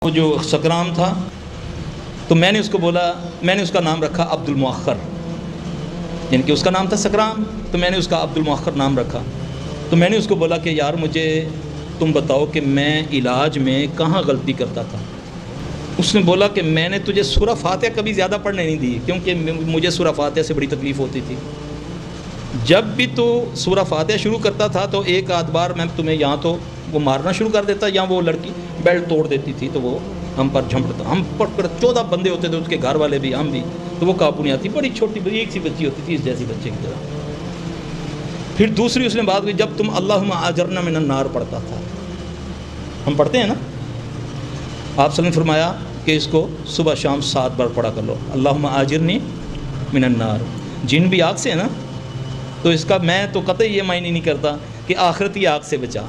وہ جو سکرام تھا تو میں نے اس کو بولا، میں نے اس کا نام رکھا عبد المؤخر، یعنی کہ اس کا نام تھا سکرام تو میں نے اس کا عبد المؤخر نام رکھا۔ تو میں نے اس کو بولا کہ یار مجھے تم بتاؤ کہ میں علاج میں کہاں غلطی کرتا تھا۔ اس نے بولا کہ میں نے تجھے سورہ فاتحہ کبھی زیادہ پڑھنے نہیں دی، کیونکہ مجھے سورہ فاتحہ سے بڑی تکلیف ہوتی تھی۔ جب بھی تو سورہ فاتحہ شروع کرتا تھا تو ایک آدھ بار میں تمہیں یہاں تو وہ مارنا شروع کر دیتا، یا وہ لڑکی بیلٹ توڑ دیتی تھی تو وہ ہم پر جھمٹتا، ہم پڑھ کر 14 بندے ہوتے تھے، اس کے گھر والے بھی، ہم بھی، تو وہ قابو نہیں آتی، بڑی چھوٹی بڑی ایک سی بچی ہوتی تھی اس جیسی بچے کی طرح۔ پھر دوسری اس نے بات کی، جب تم اللہم اجرنا من النار پڑھتا تھا، ہم پڑھتے ہیں نا، آپ صلی اللہ علیہ وسلم نے فرمایا کہ اس کو صبح شام 7 بار پڑھا کر لو، اللہم اجرنی من النار، جن بھی آگ سے ہے نا، تو اس کا میں تو قطعی یہ معنی نہیں کرتا کہ آخرتی آگ سے بچا،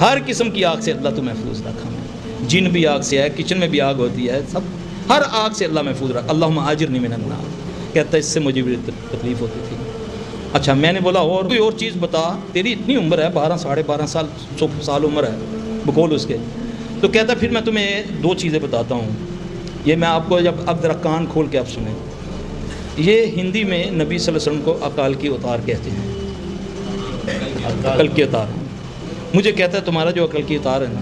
ہر قسم کی آگ سے اللہ تو محفوظ رکھا، میں جن بھی آگ سے ہے، کچن میں بھی آگ ہوتی ہے، سب ہر آگ سے اللہ محفوظ رکھا، اللہم اجرنی من النار، کہتا ہے اس سے مجھے بھی تکلیف ہوتی تھی۔ اچھا میں نے بولا اور کوئی اور چیز بتا، تیری اتنی عمر ہے، 12 ساڑھے 12 سال عمر ہے بقول اس کے، تو کہتا پھر میں تمہیں 2 چیزیں بتاتا ہوں، یہ میں آپ کو جب اب ذرا کان کھول کے آپ سنیں۔ یہ ہندی میں نبی صلی اللہ علیہ وسلم کو عقال کی اتار کہتے ہیں، عقل کی اتار۔ مجھے کہتا ہے تمہارا جو عقل کی اتار ہے نا،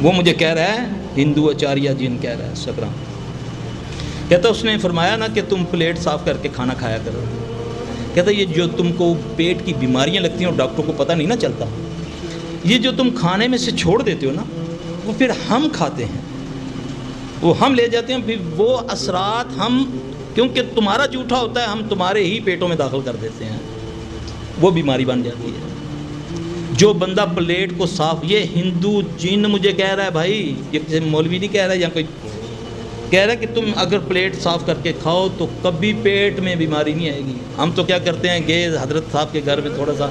وہ مجھے کہہ رہا ہے ہندو آچاریہ جین کہہ رہا ہے سکرام، کہتا اس نے فرمایا نا کہ تم پلیٹ صاف کر کے کھانا کھایا کرو، کہتا یہ جو تم کو پیٹ کی بیماریاں لگتی ہیں اور ڈاکٹر کو پتہ نہیں نا چلتا، یہ جو تم کھانے میں سے چھوڑ دیتے ہو نا، وہ پھر ہم کھاتے ہیں، وہ ہم لے جاتے ہیں، پھر وہ اثرات ہم، کیونکہ تمہارا جھوٹا ہوتا ہے، ہم تمہارے ہی پیٹوں میں داخل کر دیتے ہیں، وہ بیماری بن جاتی ہے۔ جو بندہ پلیٹ کو صاف، یہ ہندو جن مجھے کہہ رہا ہے بھائی، یہ کسی مولوی نہیں کہہ رہا ہے یا کوئی کہہ رہا ہے کہ تم اگر پلیٹ صاف کر کے کھاؤ تو کبھی پیٹ میں بیماری نہیں آئے گی۔ ہم تو کیا کرتے ہیں، گئے حضرت صاحب کے گھر میں تھوڑا سا